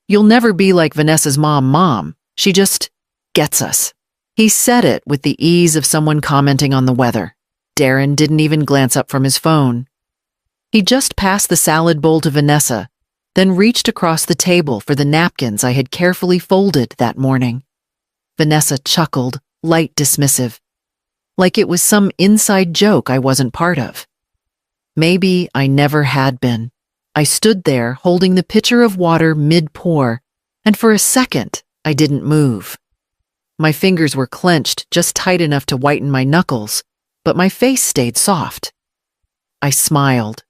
You'll never be like Vanessa's mom. She just gets us." He said it with the ease of someone commenting on the weather. Darren didn't even glance up from his phone. He just passed the salad bowl to Vanessa, then reached across the table for the napkins I had carefully folded that morning. Vanessa chuckled, light dismissive, like it was some inside joke I wasn't part of. Maybe I never had been. I stood there holding the pitcher of water mid-pour, and for a second, I didn't move. My fingers were clenched just tight enough to whiten my knuckles, but my face stayed soft. I smiled,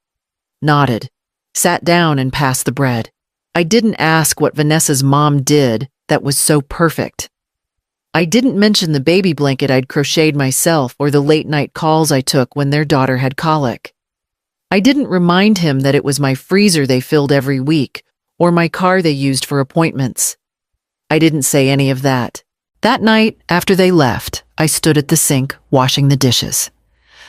nodded, sat down and passed the bread. I didn't ask what Vanessa's mom did that was so perfect. I didn't mention the baby blanket I'd crocheted myself or the late-night calls I took when their daughter had colic. I didn't remind him that it was my freezer they filled every week or my car they used for appointments. I didn't say any of that. That night, after they left, I stood at the sink washing the dishes.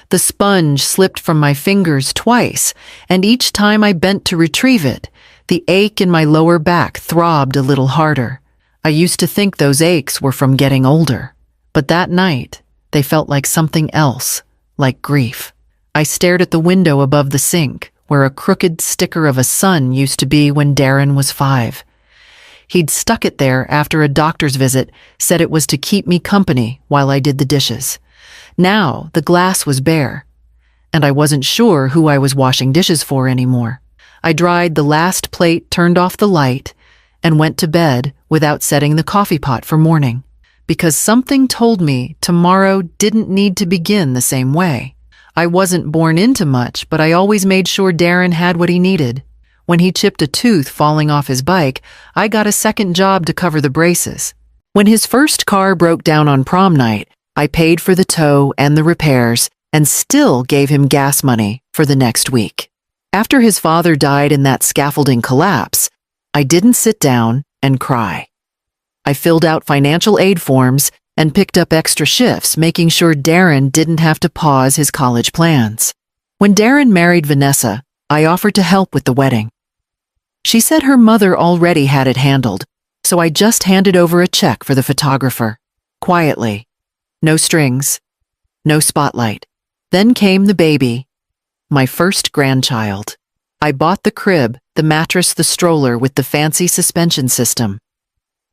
The sponge slipped from my fingers twice, and each time I bent to retrieve it, the ache in my lower back throbbed a little harder. I used to think those aches were from getting older, but that night, they felt like something else, like grief. I stared at the window above the sink, where a crooked sticker of a sun used to be when Darren was 5. He'd stuck it there after a doctor's visit, said it was to keep me company while I did the dishes. Now the glass was bare, and I wasn't sure who I was washing dishes for anymore. I dried the last plate, turned off the light, and went to bed without setting the coffee pot for morning, because something told me tomorrow didn't need to begin the same way. I wasn't born into much, but I always made sure Darren had what he needed. When he chipped a tooth falling off his bike, I got a second job to cover the braces. When his first car broke down on prom night, I paid for the tow and the repairs and still gave him gas money for the next week. After his father died in that scaffolding collapse, I didn't sit down and cry. I filled out financial aid forms and picked up extra shifts, making sure Darren didn't have to pause his college plans. When Darren married Vanessa, I offered to help with the wedding. She said her mother already had it handled, so I just handed over a check for the photographer. Quietly. No strings. No spotlight. Then came the baby. My first grandchild. I bought the crib, the mattress, the stroller with the fancy suspension system.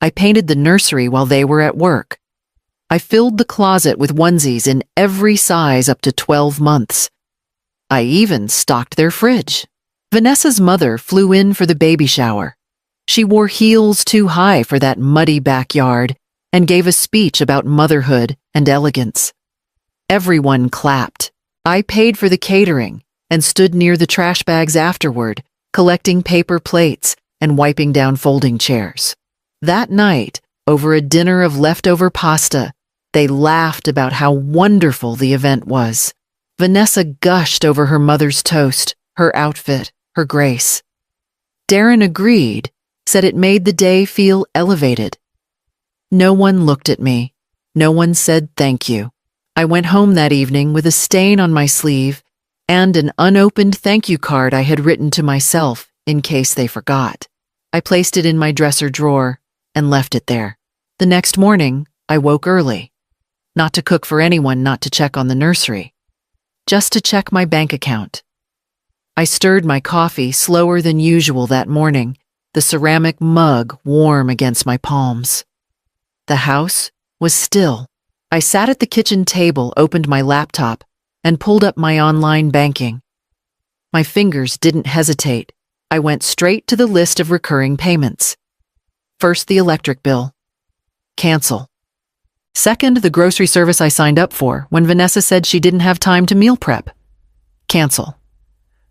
I painted the nursery while they were at work. I filled the closet with onesies in every size up to 12 months. I even stocked their fridge. Vanessa's mother flew in for the baby shower. She wore heels too high for that muddy backyard and gave a speech about motherhood and elegance. Everyone clapped. I paid for the catering and stood near the trash bags afterward, collecting paper plates and wiping down folding chairs. That night, over a dinner of leftover pasta, they laughed about how wonderful the event was. Vanessa gushed over her mother's toast, her outfit, her grace. Darren agreed, said it made the day feel elevated. No one looked at me. No one said thank you. I went home that evening with a stain on my sleeve and an unopened thank you card I had written to myself in case they forgot. I placed it in my dresser drawer and left it there. The next morning, I woke early. Not to cook for anyone, not to check on the nursery. Just to check my bank account. I stirred my coffee slower than usual that morning, the ceramic mug warm against my palms. The house was still. I sat at the kitchen table, opened my laptop, and pulled up my online banking. My fingers didn't hesitate. I went straight to the list of recurring payments. First, the electric bill. Cancel. Second, the grocery service I signed up for when Vanessa said she didn't have time to meal prep. Cancel.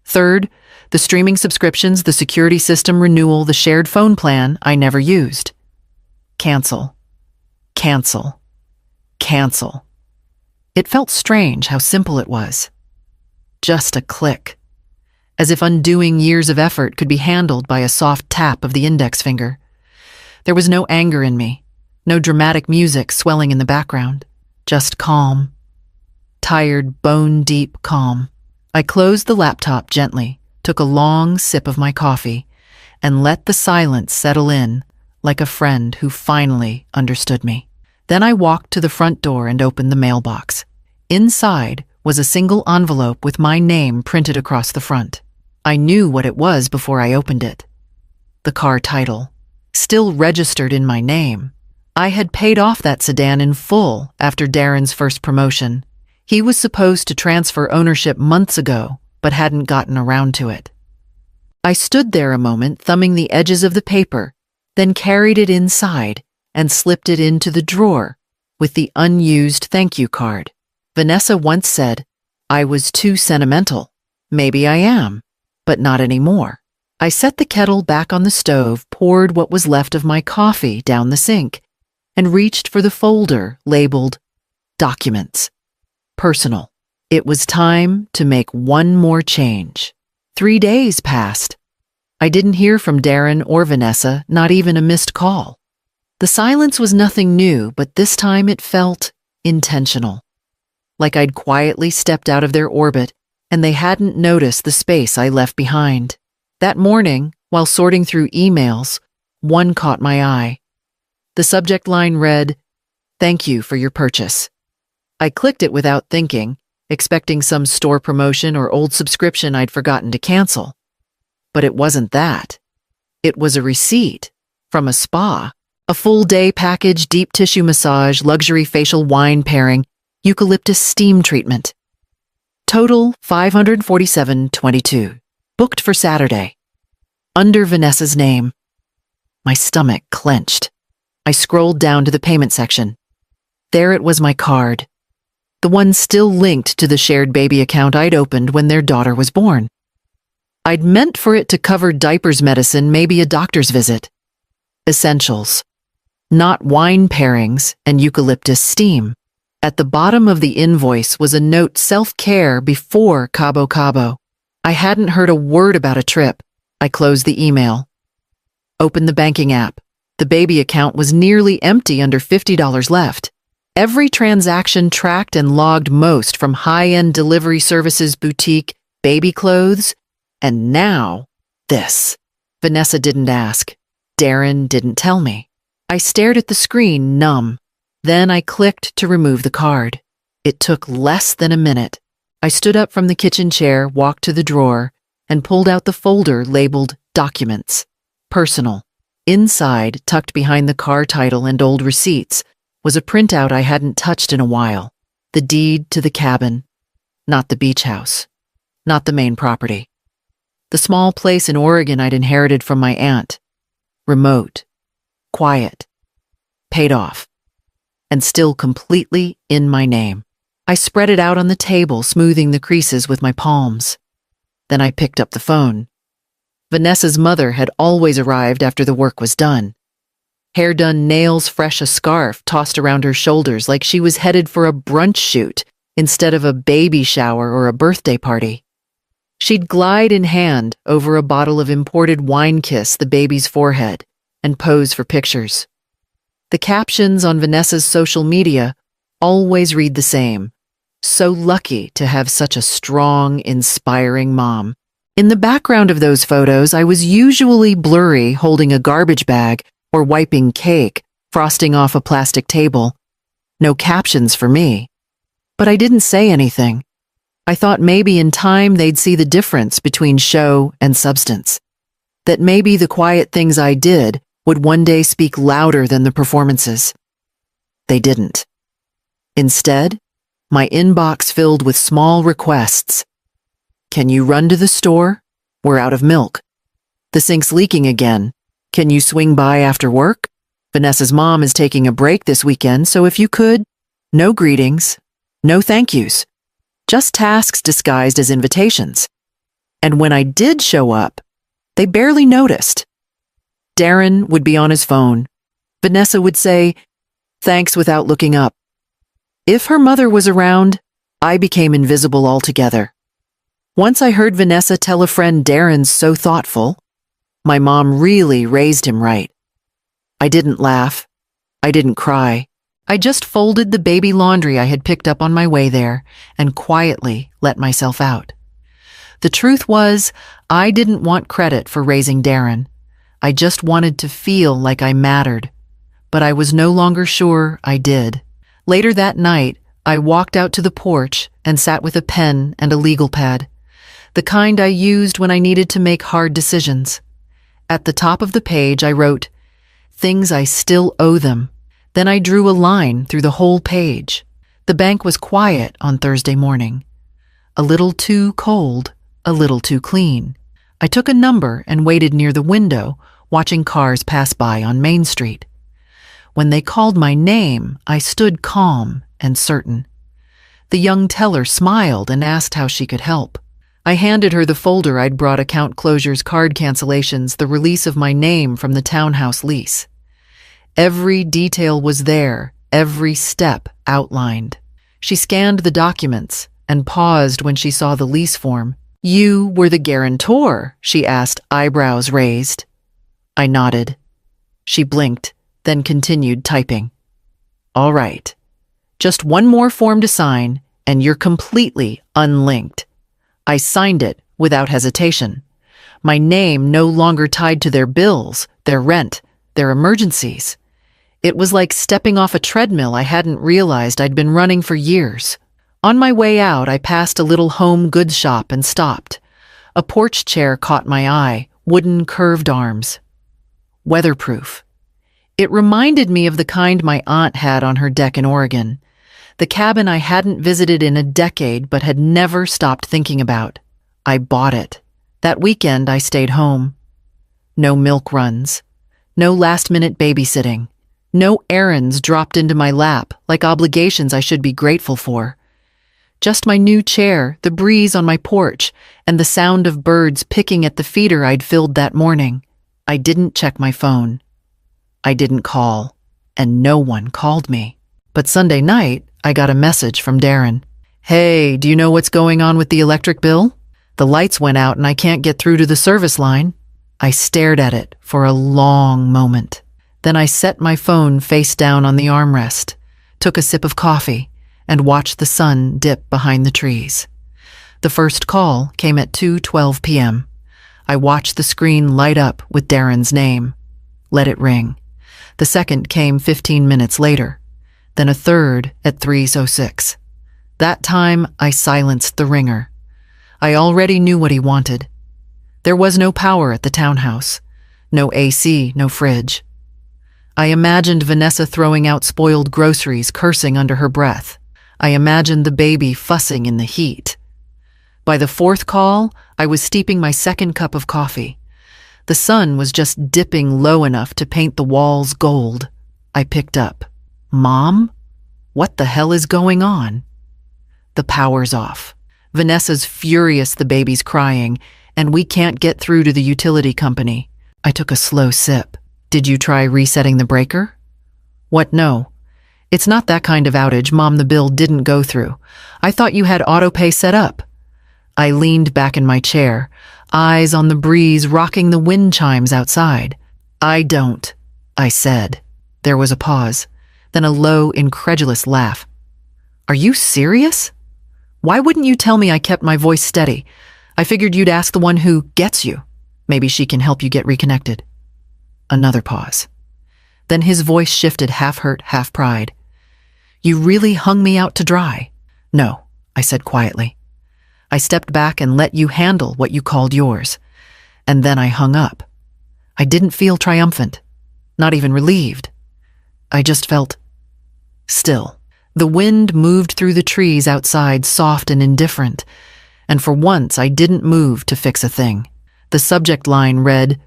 Third, the streaming subscriptions, the security system renewal, the shared phone plan I never used. Cancel. Cancel. Cancel. It felt strange how simple it was. Just a click. As if undoing years of effort could be handled by a soft tap of the index finger. There was no anger in me. No dramatic music swelling in the background, just calm. Tired, bone-deep calm. I closed the laptop gently, took a long sip of my coffee, and let the silence settle in like a friend who finally understood me. Then I walked to the front door and opened the mailbox. Inside was a single envelope with my name printed across the front. I knew what it was before I opened it. The car title, still registered in my name. I had paid off that sedan in full after Darren's first promotion. He was supposed to transfer ownership months ago, but hadn't gotten around to it. I stood there a moment, thumbing the edges of the paper, then carried it inside and slipped it into the drawer with the unused thank you card. Vanessa once said, "I was too sentimental. Maybe I am, but not anymore." I set the kettle back on the stove, poured what was left of my coffee down the sink, and reached for the folder labeled Documents. Personal. It was time to make one more change. 3 days passed. I didn't hear from Darren or Vanessa, not even a missed call. The silence was nothing new, but this time it felt intentional. Like I'd quietly stepped out of their orbit and they hadn't noticed the space I left behind. That morning, while sorting through emails, one caught my eye. The subject line read, "Thank you for your purchase." I clicked it without thinking, expecting some store promotion or old subscription I'd forgotten to cancel. But it wasn't that. It was a receipt from a spa, a full-day package, deep tissue massage, luxury facial wine pairing, eucalyptus steam treatment. Total $547.22. Booked for Saturday. Under Vanessa's name. My stomach clenched. I scrolled down to the payment section. There it was, my card. The one still linked to the shared baby account I'd opened when their daughter was born. I'd meant for it to cover diapers, medicine, maybe a doctor's visit. Essentials. Not wine pairings and eucalyptus steam. At the bottom of the invoice was a note, self-care before Cabo Cabo. I hadn't heard a word about a trip. I closed the email. Opened the banking app. The baby account was nearly empty, under $50 left. Every transaction tracked and logged, most from high-end delivery services, boutique, baby clothes, and now this. Vanessa didn't ask. Darren didn't tell me. I stared at the screen, numb. Then I clicked to remove the card. It took less than a minute. I stood up from the kitchen chair, walked to the drawer, and pulled out the folder labeled Documents. Personal. Inside, tucked behind the car title and old receipts, was a printout I hadn't touched in a while. The deed to the cabin. Not the beach house. Not the main property. The small place in Oregon I'd inherited from my aunt. Remote. Quiet. Paid off. And still completely in my name. I spread it out on the table, smoothing the creases with my palms. Then I picked up the phone. Vanessa's mother had always arrived after the work was done. Hair done, nails fresh, a scarf tossed around her shoulders like she was headed for a brunch shoot instead of a baby shower or a birthday party. She'd glide in hand over a bottle of imported wine, kiss the baby's forehead, and pose for pictures. The captions on Vanessa's social media always read the same. So lucky to have such a strong, inspiring mom. In the background of those photos, I was usually blurry, holding a garbage bag or wiping cake, frosting off a plastic table. No captions for me. But I didn't say anything. I thought maybe in time they'd see the difference between show and substance. That maybe the quiet things I did would one day speak louder than the performances. They didn't. Instead, my inbox filled with small requests. Can you run to the store? We're out of milk. The sink's leaking again. Can you swing by after work? Vanessa's mom is taking a break this weekend, so if you could. No greetings. No thank yous. Just tasks disguised as invitations. And when I did show up, they barely noticed. Darren would be on his phone. Vanessa would say, thanks, without looking up. If her mother was around, I became invisible altogether. Once I heard Vanessa tell a friend Darren's so thoughtful, my mom really raised him right. I didn't laugh. I didn't cry. I just folded the baby laundry I had picked up on my way there and quietly let myself out. The truth was, I didn't want credit for raising Darren. I just wanted to feel like I mattered, but I was no longer sure I did. Later that night, I walked out to the porch and sat with a pen and a legal pad, the kind I used when I needed to make hard decisions. At the top of the page, I wrote, "Things I still owe them." Then I drew a line through the whole page. The bank was quiet on Thursday morning. A little too cold, a little too clean. I took a number and waited near the window, watching cars pass by on Main Street. When they called my name, I stood calm and certain. The young teller smiled and asked how she could help. I handed her the folder I'd brought: account closures, card cancellations, the release of my name from the townhouse lease. Every detail was there, every step outlined. She scanned the documents and paused when she saw the lease form. "You were the guarantor?" she asked, eyebrows raised. I nodded. She blinked, then continued typing. "All right. Just one more form to sign, and you're completely unlinked." I signed it without hesitation. My name no longer tied to their bills, their rent, their emergencies. It was like stepping off a treadmill I hadn't realized I'd been running for years. On my way out, I passed a little home goods shop and stopped. A porch chair caught my eye, wooden curved arms. Weatherproof. It reminded me of the kind my aunt had on her deck in Oregon, the cabin I hadn't visited in a decade but had never stopped thinking about. I bought it. That weekend, I stayed home. No milk runs. No last-minute babysitting. No errands dropped into my lap like obligations I should be grateful for. Just my new chair, the breeze on my porch, and the sound of birds picking at the feeder I'd filled that morning. I didn't check my phone. I didn't call, and no one called me. But Sunday night, I got a message from Darren. "Hey, do you know what's going on with the electric bill? The lights went out and I can't get through to the service line." I stared at it for a long moment. Then I set my phone face down on the armrest, took a sip of coffee, and watched the sun dip behind the trees. The first call came at 2:12 p.m. I watched the screen light up with Darren's name. Let it ring. The second came 15 minutes later, then a third at 3:06. That time, I silenced the ringer. I already knew what he wanted. There was no power at the townhouse. No AC, no fridge. I imagined Vanessa throwing out spoiled groceries, cursing under her breath. I imagined the baby fussing in the heat. By the fourth call, I was steeping my second cup of coffee. The sun was just dipping low enough to paint the walls gold. I picked up. "Mom? What the hell is going on?" The power's off. Vanessa's furious the baby's crying, and we can't get through to the utility company. I took a slow sip. "Did you try resetting the breaker?" "What, no? It's not that kind of outage, Mom. The bill didn't go through. I thought you had autopay set up." I leaned back in my chair, eyes on the breeze rocking the wind chimes outside. "I don't," I said. There was a pause, then a low, incredulous laugh. "Are you serious? Why wouldn't you tell me?" I kept my voice steady. "I figured you'd ask the one who gets you. Maybe she can help you get reconnected." Another pause. Then his voice shifted, half hurt, half pride. "You really hung me out to dry?" "No," I said quietly. "I stepped back and let you handle what you called yours. And then I hung up. I didn't feel triumphant, not even relieved. I just felt still." The wind moved through the trees outside, soft and indifferent, and for once I didn't move to fix a thing. The subject line read,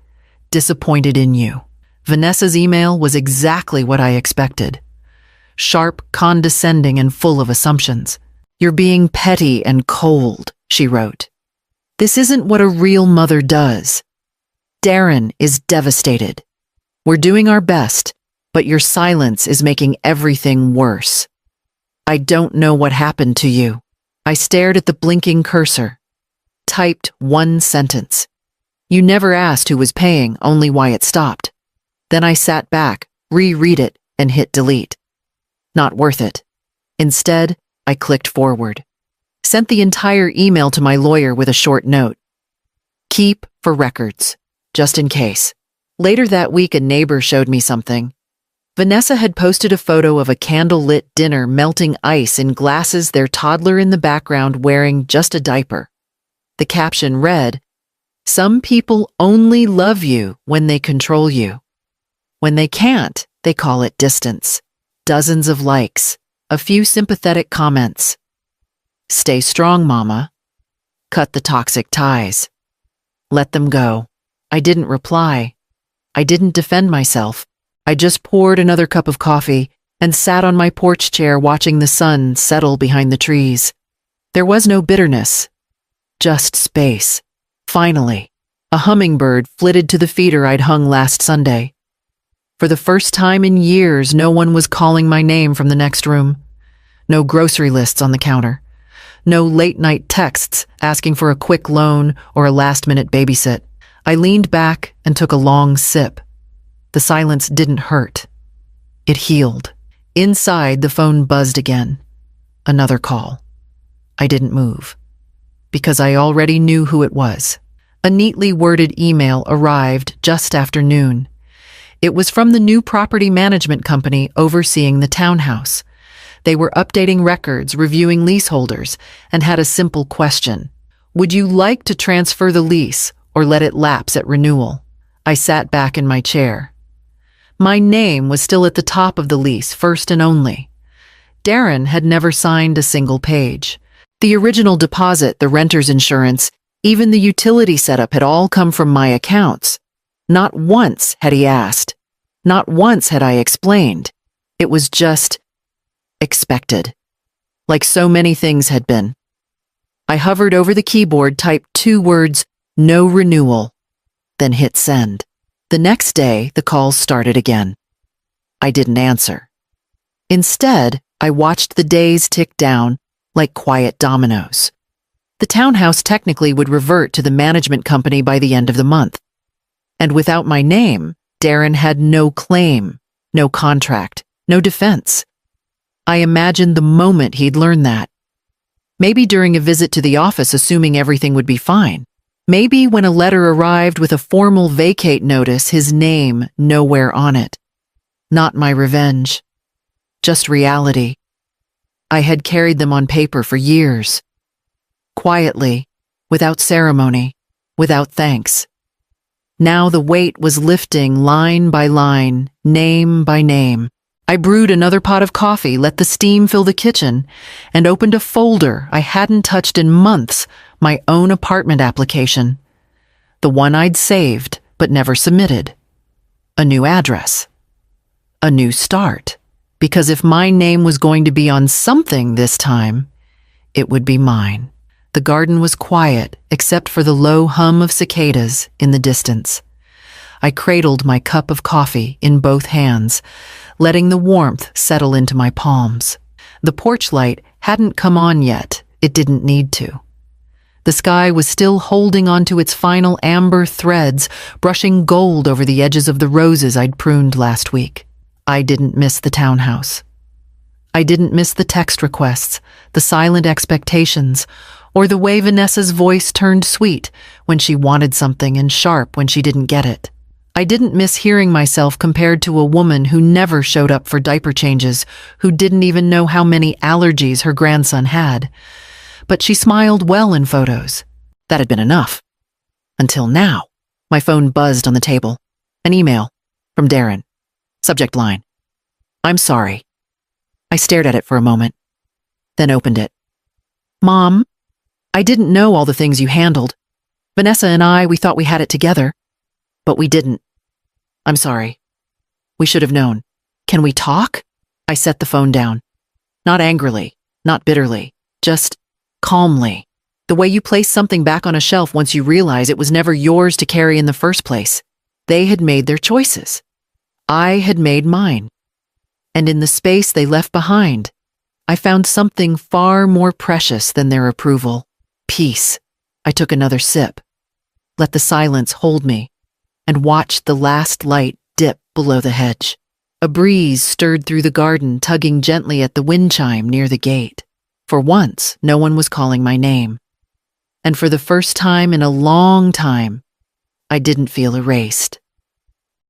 "Disappointed in you." Vanessa's email was exactly what I expected. Sharp, condescending, and full of assumptions. "You're being petty and cold," she wrote. "This isn't what a real mother does. Darren is devastated. We're doing our best, but your silence is making everything worse. I don't know what happened to you." I stared at the blinking cursor. Typed one sentence. "You never asked who was paying, only why it stopped." Then I sat back, reread it, and hit delete. Not worth it. Instead, I clicked forward. Sent the entire email to my lawyer with a short note. "Keep for records, just in case." Later that week, a neighbor showed me something. Vanessa had posted a photo of a candlelit dinner melting ice in glasses, their toddler in the background wearing just a diaper. The caption read, "Some people only love you when they control you. When they can't, they call it distance." Dozens of likes, a few sympathetic comments. "Stay strong, Mama. Cut the toxic ties. Let them go." I didn't reply. I didn't defend myself. I just poured another cup of coffee and sat on my porch chair watching the sun settle behind the trees. There was no bitterness, just space. Finally, a hummingbird flitted to the feeder I'd hung last Sunday. For the first time in years, no one was calling my name from the next room. No grocery lists on the counter. No late-night texts asking for a quick loan or a last-minute babysit. I leaned back and took a long sip. The silence didn't hurt. It healed. Inside, the phone buzzed again. Another call. I didn't move, because I already knew who it was. A neatly worded email arrived just after noon. It was from the new property management company overseeing the townhouse. They were updating records, reviewing leaseholders, and had a simple question. Would you like to transfer the lease or let it lapse at renewal? I sat back in my chair. My name was still at the top of the lease, first and only. Darren had never signed a single page. The original deposit, the renter's insurance, even the utility setup had all come from my accounts. Not once had he asked. Not once had I explained. It was just expected, like so many things had been. I hovered over the keyboard, typed 2 words, "No renewal," then hit send. The next day, the calls started again. I didn't answer. Instead, I watched the days tick down like quiet dominoes. The townhouse technically would revert to the management company by the end of the month. And without my name, Darren had no claim, no contract, no defense. I imagined the moment he'd learn that. Maybe during a visit to the office, assuming everything would be fine. Maybe when a letter arrived with a formal vacate notice, his name nowhere on it. Not my revenge, just reality. I had carried them on paper for years. Quietly, without ceremony, without thanks. Now the weight was lifting line by line, name by name. I brewed another pot of coffee, let the steam fill the kitchen, and opened a folder I hadn't touched in months, my own apartment application. The one I'd saved, but never submitted. A new address. A new start. Because if my name was going to be on something this time, it would be mine. The garden was quiet, except for the low hum of cicadas in the distance. I cradled my cup of coffee in both hands, letting the warmth settle into my palms. The porch light hadn't come on yet. It didn't need to. The sky was still holding onto its final amber threads, brushing gold over the edges of the roses I'd pruned last week. I didn't miss the townhouse. I didn't miss the text requests, the silent expectations, or the way Vanessa's voice turned sweet when she wanted something and sharp when she didn't get it. I didn't miss hearing myself compared to a woman who never showed up for diaper changes, who didn't even know how many allergies her grandson had. But she smiled well in photos. That had been enough. Until now. My phone buzzed on the table. An email from Darren. Subject line: "I'm sorry." I stared at it for a moment, then opened it. "Mom, I didn't know all the things you handled. Vanessa and I, we thought we had it together, but we didn't. I'm sorry. We should have known. Can we talk?" I set the phone down. Not angrily, not bitterly, just calmly. The way you place something back on a shelf once you realize it was never yours to carry in the first place. They had made their choices. I had made mine. And in the space they left behind, I found something far more precious than their approval. Peace. I took another sip, let the silence hold me, and watched the last light dip below the hedge. A breeze stirred through the garden, tugging gently at the wind chime near the gate. For once, no one was calling my name. And for the first time in a long time, I didn't feel erased.